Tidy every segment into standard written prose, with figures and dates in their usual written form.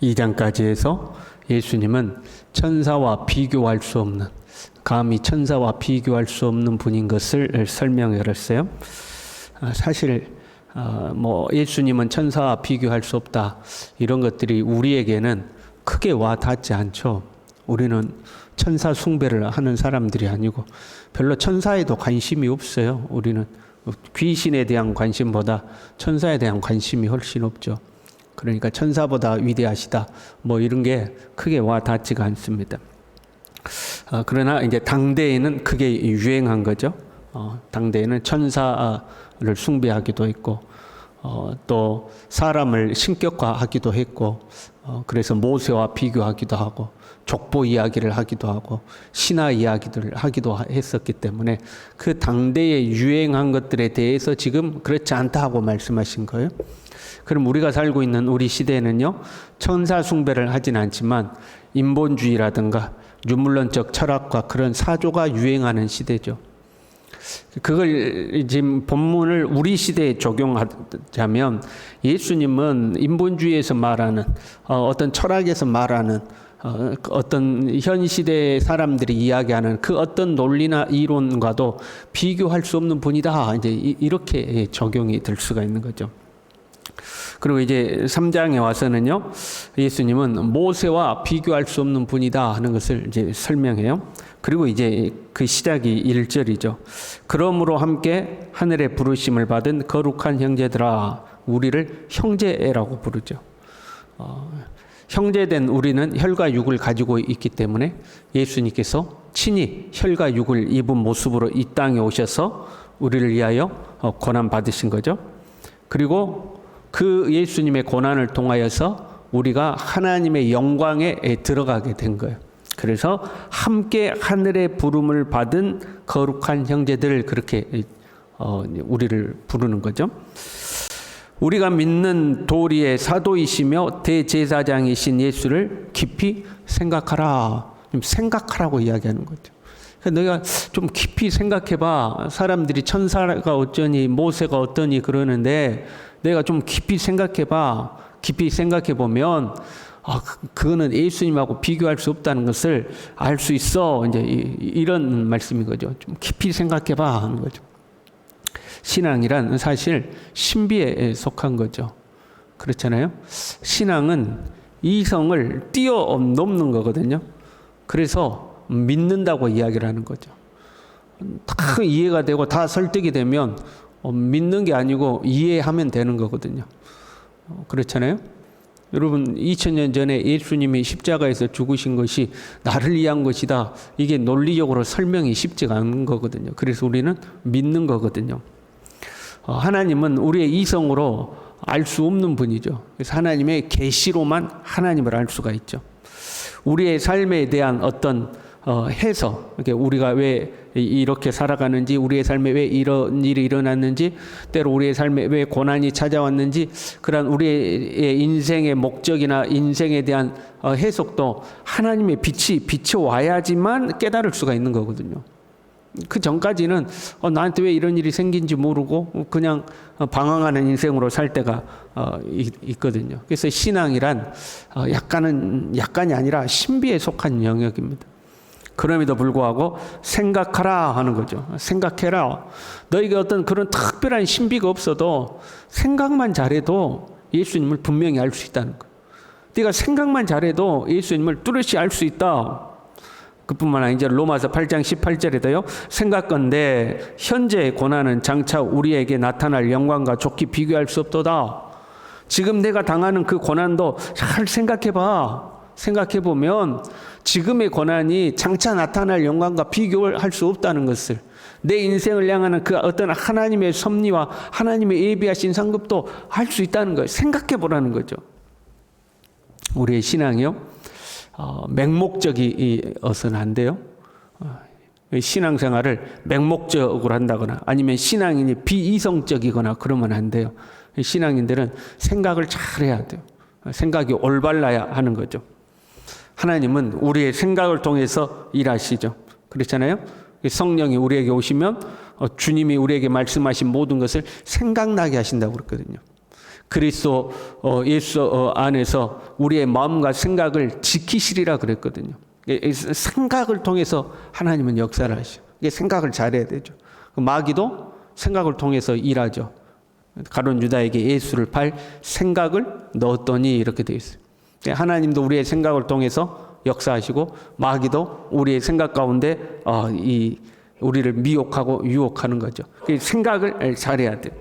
2장까지 해서 예수님은 천사와 비교할 수 없는, 감히 천사와 비교할 수 없는 분인 것을 설명해 줬어요. 사실 예수님은 천사와 비교할 수 없다, 이런 것들이 우리에게는 크게 와 닿지 않죠. 우리는 천사 숭배를 하는 사람들이 아니고 별로 천사에도 관심이 없어요. 우리는 귀신에 대한 관심보다 천사에 대한 관심이 훨씬 없죠. 그러니까 천사보다 위대하시다, 이런 게 크게 와 닿지가 않습니다. 그러나 이제 당대에는 크게 유행한 거죠. 당대에는 천사를 숭배하기도 했고, 또 사람을 신격화하기도 했고, 그래서 모세와 비교하기도 하고, 족보 이야기를 하기도 하고, 신화 이야기들을 하기도 했었기 때문에 그 당대에 유행한 것들에 대해서 지금 그렇지 않다고 말씀하신 거예요. 그럼 우리가 살고 있는 우리 시대에는요, 천사 숭배를 하진 않지만 인본주의라든가 유물론적 철학과 그런 사조가 유행하는 시대죠. 그걸 지금 본문을 우리 시대에 적용하자면, 예수님은 인본주의에서 말하는 어떤 철학에서 말하는 어떤 현 시대의 사람들이 이야기하는 그 어떤 논리나 이론과도 비교할 수 없는 분이다, 이제 이렇게 적용이 될 수가 있는 거죠. 그리고 이제 3장에 와서는요, 예수님은 모세와 비교할 수 없는 분이다 하는 것을 이제 설명해요. 그리고 이제 그 시작이 1절이죠. 그러므로 함께 하늘의 부르심을 받은 거룩한 형제들아, 우리를 형제라고 부르죠. 형제된 우리는 혈과 육을 가지고 있기 때문에 예수님께서 친히 혈과 육을 입은 모습으로 이 땅에 오셔서 우리를 위하여 고난 받으신 거죠. 그리고 그 예수님의 고난을 통하여서 우리가 하나님의 영광에 들어가게 된 거예요. 그래서 함께 하늘의 부름을 받은 거룩한 형제들, 그렇게 우리를 부르는 거죠. 우리가 믿는 도리의 사도이시며 대제사장이신 예수를 깊이 생각하라. 생각하라고 이야기하는 거죠. 너희가 좀 깊이 생각해봐. 사람들이 천사가 어쩌니 모세가 어떠니 그러는데, 내가 좀 깊이 생각해봐. 깊이 생각해보면 그거는 예수님하고 비교할 수 없다는 것을 알 수 있어. 이제 이런 말씀인 거죠. 좀 깊이 생각해봐 하는 거죠. 신앙이란 사실 신비에 속한 거죠. 그렇잖아요. 신앙은 이성을 뛰어넘는 거거든요. 그래서 믿는다고 이야기를 하는 거죠. 다 이해가 되고 다 설득이 되면 믿는 게 아니고 이해하면 되는 거거든요. 그렇잖아요. 여러분, 2000년 전에 예수님이 십자가에서 죽으신 것이 나를 위한 것이다, 이게 논리적으로 설명이 쉽지가 않은 거거든요. 그래서 우리는 믿는 거거든요. 하나님은 우리의 이성으로 알 수 없는 분이죠. 그래서 하나님의 계시로만 하나님을 알 수가 있죠. 우리의 삶에 대한 어떤 해석, 우리가 왜 이렇게 살아가는지, 우리의 삶에 왜 이런 일이 일어났는지, 때로 우리의 삶에 왜 고난이 찾아왔는지, 그런 우리의 인생의 목적이나 인생에 대한 해석도 하나님의 빛이 비춰와야지만 깨달을 수가 있는 거거든요. 그 전까지는 나한테 왜 이런 일이 생긴지 모르고 그냥 방황하는 인생으로 살 때가 있거든요. 그래서 신앙이란 약간이 아니라 신비에 속한 영역입니다. 그럼에도 불구하고 생각하라 하는 거죠. 생각해라. 너에게 어떤 그런 특별한 신비가 없어도 생각만 잘해도 예수님을 분명히 알 수 있다는 거예요. 네가 생각만 잘해도 예수님을 뚜렷이 알 수 있다. 그뿐만 아니라 로마서 8장 18절에도요. 생각건대 현재의 고난은 장차 우리에게 나타날 영광과 좋게 비교할 수 없도다. 지금 내가 당하는 그 고난도 잘 생각해봐. 생각해보면 지금의 고난이 장차 나타날 영광과 비교할 수 없다는 것을, 내 인생을 향하는 그 어떤 하나님의 섭리와 하나님의 예비하신 상급도 알 수 있다는 거예요. 생각해보라는 거죠. 우리의 신앙이요, 맹목적이어서는 안 돼요. 신앙생활을 맹목적으로 한다거나 아니면 신앙인이 비이성적이거나 그러면 안 돼요. 신앙인들은 생각을 잘 해야 돼요. 생각이 올바라야 하는 거죠. 하나님은 우리의 생각을 통해서 일하시죠. 그렇잖아요. 성령이 우리에게 오시면 주님이 우리에게 말씀하신 모든 것을 생각나게 하신다고 그랬거든요. 그리스도 예수 안에서 우리의 마음과 생각을 지키시리라 그랬거든요. 생각을 통해서 하나님은 역사를 하시죠. 이게 생각을 잘해야 되죠. 마귀도 생각을 통해서 일하죠. 가룟 유다에게 예수를 팔 생각을 넣었더니 이렇게 되어 있어요. 하나님도 우리의 생각을 통해서 역사하시고 마귀도 우리의 생각 가운데 우리를 미혹하고 유혹하는 거죠. 생각을 잘해야 돼요.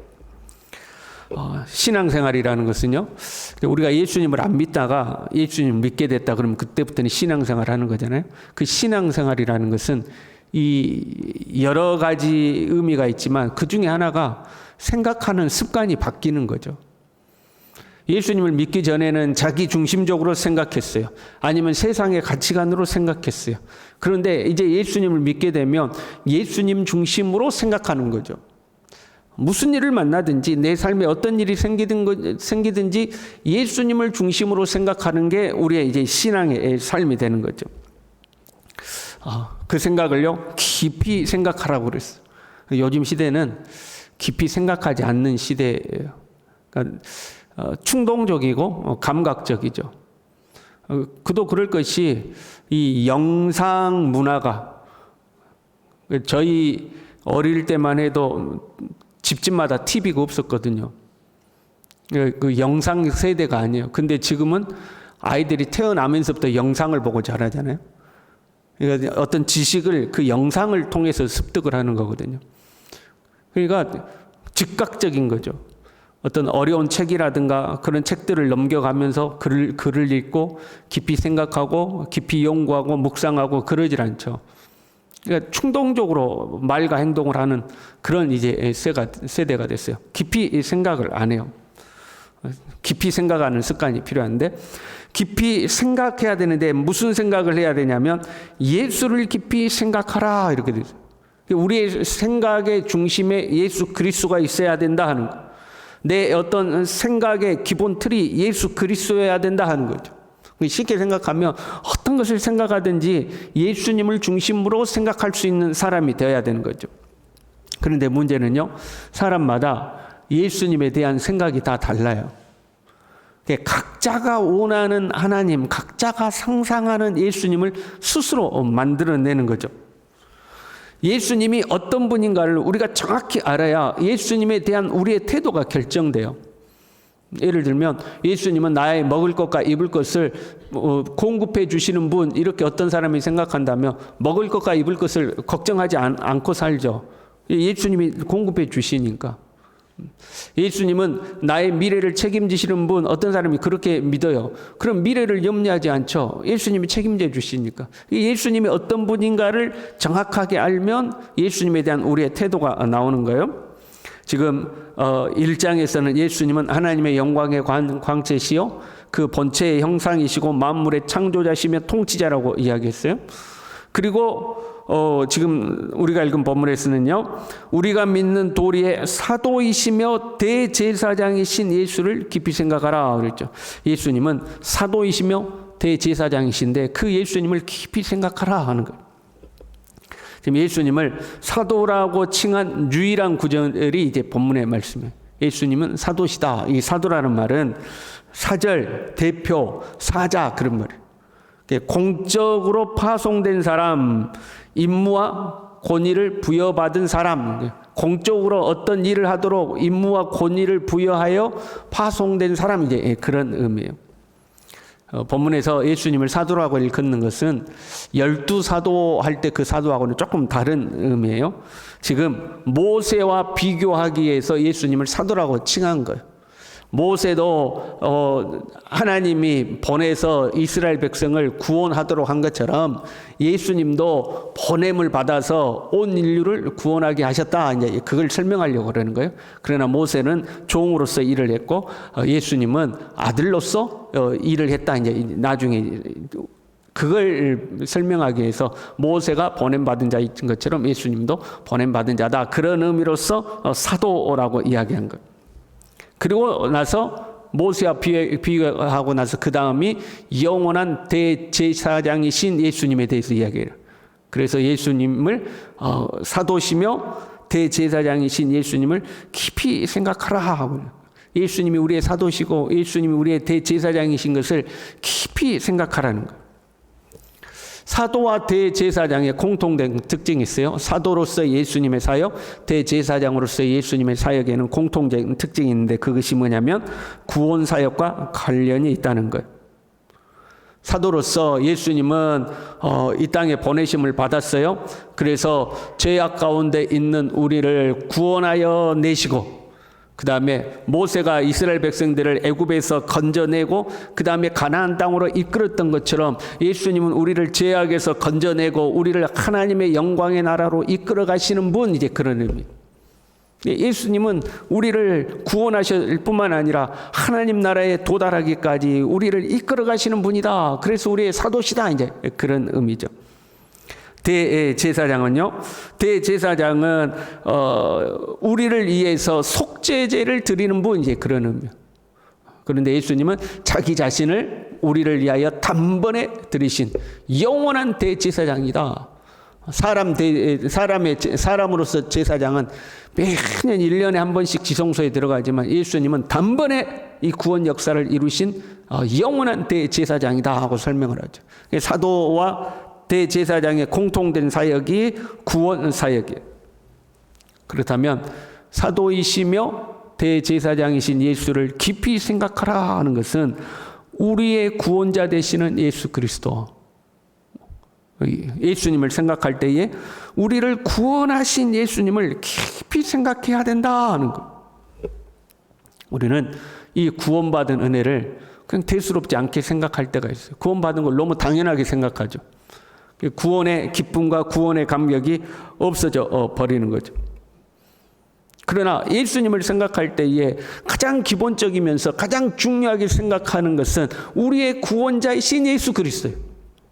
신앙생활이라는 것은요, 우리가 예수님을 안 믿다가 예수님을 믿게 됐다 그러면 그때부터는 신앙생활 하는 거잖아요. 그 신앙생활이라는 것은 이 여러 가지 의미가 있지만 그 중에 하나가 생각하는 습관이 바뀌는 거죠. 예수님을 믿기 전에는 자기 중심적으로 생각했어요. 아니면 세상의 가치관으로 생각했어요. 그런데 이제 예수님을 믿게 되면 예수님 중심으로 생각하는 거죠. 무슨 일을 만나든지 내 삶에 어떤 일이 생기든지 예수님을 중심으로 생각하는 게 우리의 이제 신앙의 삶이 되는 거죠. 그 생각을요, 깊이 생각하라고 그랬어요. 요즘 시대는 깊이 생각하지 않는 시대예요. 그러니까 충동적이고 감각적이죠. 그도 그럴 것이 이 영상 문화가 저희 어릴 때만 해도 집집마다 TV가 없었거든요. 그 영상 세대가 아니에요. 근데 지금은 아이들이 태어나면서부터 영상을 보고 자라잖아요. 그러니까 어떤 지식을 그 영상을 통해서 습득을 하는 거거든요. 그러니까 즉각적인 거죠. 어떤 어려운 책이라든가 그런 책들을 넘겨가면서 글을 읽고 깊이 생각하고 깊이 연구하고 묵상하고 그러질 않죠. 그러니까 충동적으로 말과 행동을 하는 그런 이제 세대가 됐어요. 깊이 생각을 안 해요. 깊이 생각하는 습관이 필요한데, 깊이 생각해야 되는데 무슨 생각을 해야 되냐면 예수를 깊이 생각하라 이렇게 되죠. 우리의 생각의 중심에 예수 그리스도가 있어야 된다 하는 거. 내 어떤 생각의 기본 틀이 예수 그리스도여야 된다 하는 거죠. 쉽게 생각하면 어떤 것을 생각하든지 예수님을 중심으로 생각할 수 있는 사람이 되어야 되는 거죠. 그런데 문제는요, 사람마다 예수님에 대한 생각이 다 달라요. 각자가 원하는 하나님, 각자가 상상하는 예수님을 스스로 만들어내는 거죠. 예수님이 어떤 분인가를 우리가 정확히 알아야 예수님에 대한 우리의 태도가 결정돼요. 예를 들면 예수님은 나의 먹을 것과 입을 것을 공급해 주시는 분, 이렇게 어떤 사람이 생각한다면 먹을 것과 입을 것을 걱정하지 않고 살죠. 예수님이 공급해 주시니까. 예수님은 나의 미래를 책임지시는 분, 어떤 사람이 그렇게 믿어요. 그럼 미래를 염려하지 않죠. 예수님이 책임져 주시니까. 예수님이 어떤 분인가를 정확하게 알면 예수님에 대한 우리의 태도가 나오는 거예요. 지금 1장에서는 예수님은 하나님의 영광의 광채시요 그 본체의 형상이시고 만물의 창조자시며 통치자라고 이야기했어요. 그리고 지금 우리가 읽은 본문에서는요, 우리가 믿는 도리의 사도이시며 대제사장이신 예수를 깊이 생각하라 그랬죠. 예수님은 사도이시며 대제사장이신데 그 예수님을 깊이 생각하라 하는 거예요. 지금 예수님을 사도라고 칭한 유일한 구절이 이제 본문의 말씀이에요. 예수님은 사도시다. 이 사도라는 말은 사절, 대표, 사자 그런 말이에요. 공적으로 파송된 사람, 임무와 권위를 부여받은 사람, 공적으로 어떤 일을 하도록 임무와 권위를 부여하여 파송된 사람, 이제 그런 의미예요. 본문에서 예수님을 사도라고 일컫는 것은 12사도 할 때 그 사도하고는 조금 다른 의미예요. 지금 모세와 비교하기 위해서 예수님을 사도라고 칭한 거예요. 모세도 하나님이 보내서 이스라엘 백성을 구원하도록 한 것처럼 예수님도 보냄을 받아서 온 인류를 구원하게 하셨다. 이제 그걸 설명하려고 그러는 거예요. 그러나 모세는 종으로서 일을 했고 예수님은 아들로서 일을 했다. 이제 나중에 그걸 설명하기 위해서 모세가 보냄받은 자인 것처럼 예수님도 보냄받은 자다. 그런 의미로서 사도라고 이야기한 거예요. 그리고 나서 모세와 비교하고 나서 그 다음이 영원한 대제사장이신 예수님에 대해서 이야기해요. 그래서 예수님을 사도시며 대제사장이신 예수님을 깊이 생각하라 하고, 예수님이 우리의 사도시고 예수님이 우리의 대제사장이신 것을 깊이 생각하라는 거예요. 사도와 대제사장의 공통된 특징이 있어요. 사도로서 예수님의 사역, 대제사장으로서 예수님의 사역에는 공통적인 특징이 있는데 그것이 뭐냐면 구원 사역과 관련이 있다는 거예요. 사도로서 예수님은 이 땅에 보내심을 받았어요. 그래서 죄악 가운데 있는 우리를 구원하여 내시고 그 다음에 모세가 이스라엘 백성들을 애굽에서 건져내고 그 다음에 가나안 땅으로 이끌었던 것처럼 예수님은 우리를 죄악에서 건져내고 우리를 하나님의 영광의 나라로 이끌어 가시는 분, 이제 그런 의미. 예수님은 우리를 구원하실 뿐만 아니라 하나님 나라에 도달하기까지 우리를 이끌어 가시는 분이다. 그래서 우리의 사도시다, 이제 그런 의미죠. 대제사장은요, 대제사장은 우리를 위해서 속죄제를 드리는 분, 이제 그런 의미예요. 그런데 예수님은 자기 자신을 우리를 위하여 단번에 드리신 영원한 대제사장이다. 사람으로서 제사장은 매년 1년에 한 번씩 지성소에 들어가지만 예수님은 단번에 이 구원 역사를 이루신 영원한 대제사장이다 하고 설명을 하죠. 사도와 대제사장의 공통된 사역이 구원 사역이에요. 그렇다면 사도이시며 대제사장이신 예수를 깊이 생각하라 하는 것은 우리의 구원자 되시는 예수 그리스도, 예수님을 생각할 때에 우리를 구원하신 예수님을 깊이 생각해야 된다 하는 것. 우리는 이 구원받은 은혜를 그냥 대수롭지 않게 생각할 때가 있어요. 구원받은 걸 너무 당연하게 생각하죠. 구원의 기쁨과 구원의 감격이 없어져 버리는 거죠. 그러나 예수님을 생각할 때에 가장 기본적이면서 가장 중요하게 생각하는 것은 우리의 구원자이신 예수 그리스도예요.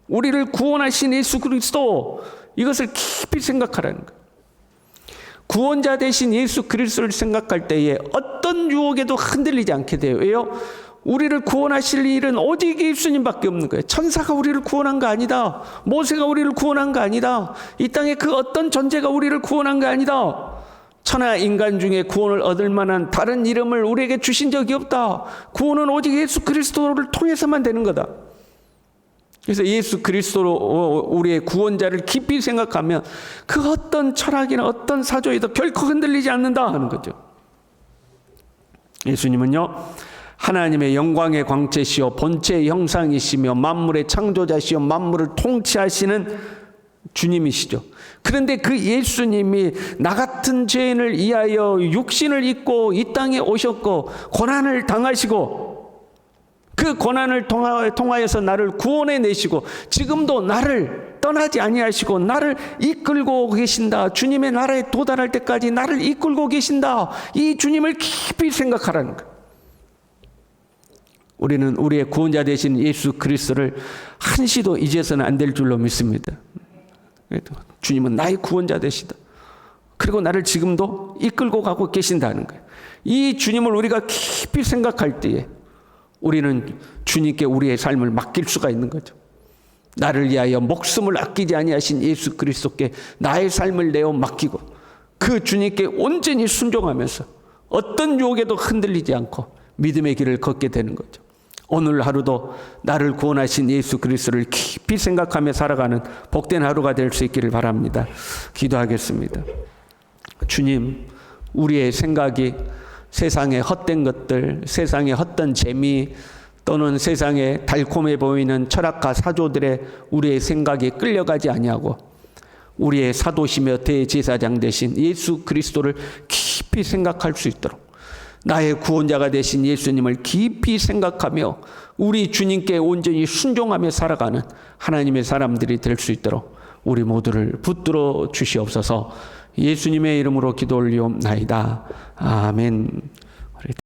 우리를 구원하신 예수 그리스도, 이것을 깊이 생각하라는 거예요. 구원자 되신 예수 그리스도를 생각할 때에 어떤 유혹에도 흔들리지 않게 돼요. 왜요? 우리를 구원하실 일은 오직 예수님밖에 없는 거예요. 천사가 우리를 구원한 거 아니다. 모세가 우리를 구원한 거 아니다. 이 땅에 그 어떤 존재가 우리를 구원한 거 아니다. 천하 인간 중에 구원을 얻을 만한 다른 이름을 우리에게 주신 적이 없다. 구원은 오직 예수 그리스도를 통해서만 되는 거다. 그래서 예수 그리스도로 우리의 구원자를 깊이 생각하면 그 어떤 철학이나 어떤 사조에도 결코 흔들리지 않는다 하는 거죠. 예수님은요, 하나님의 영광의 광채시요 본체의 형상이시며 만물의 창조자시요 만물을 통치하시는 주님이시죠. 그런데 그 예수님이 나 같은 죄인을 위하여 육신을 입고 이 땅에 오셨고 고난을 당하시고 그 고난을 통하여서 나를 구원해 내시고 지금도 나를 떠나지 아니하시고 나를 이끌고 계신다. 주님의 나라에 도달할 때까지 나를 이끌고 계신다. 이 주님을 깊이 생각하라는 거예요. 우리는 우리의 구원자 되신 예수 그리스도를 한시도 잊어서는 안 될 줄로 믿습니다. 주님은 나의 구원자 되시다. 그리고 나를 지금도 이끌고 가고 계신다는 거예요. 이 주님을 우리가 깊이 생각할 때에 우리는 주님께 우리의 삶을 맡길 수가 있는 거죠. 나를 위하여 목숨을 아끼지 아니하신 예수 그리스도께 나의 삶을 내어 맡기고 그 주님께 온전히 순종하면서 어떤 유혹에도 흔들리지 않고 믿음의 길을 걷게 되는 거죠. 오늘 하루도 나를 구원하신 예수 그리스도를 깊이 생각하며 살아가는 복된 하루가 될 수 있기를 바랍니다. 기도하겠습니다. 주님, 우리의 생각이 세상의 헛된 것들, 세상의 헛된 재미 또는 세상에 달콤해 보이는 철학과 사조들의 우리의 생각이 끌려가지 아니하고 우리의 사도시며 대제사장 되신 예수 그리스도를 깊이 생각할 수 있도록 나의 구원자가 되신 예수님을 깊이 생각하며 우리 주님께 온전히 순종하며 살아가는 하나님의 사람들이 될 수 있도록 우리 모두를 붙들어 주시옵소서. 예수님의 이름으로 기도 올리옵나이다. 아멘.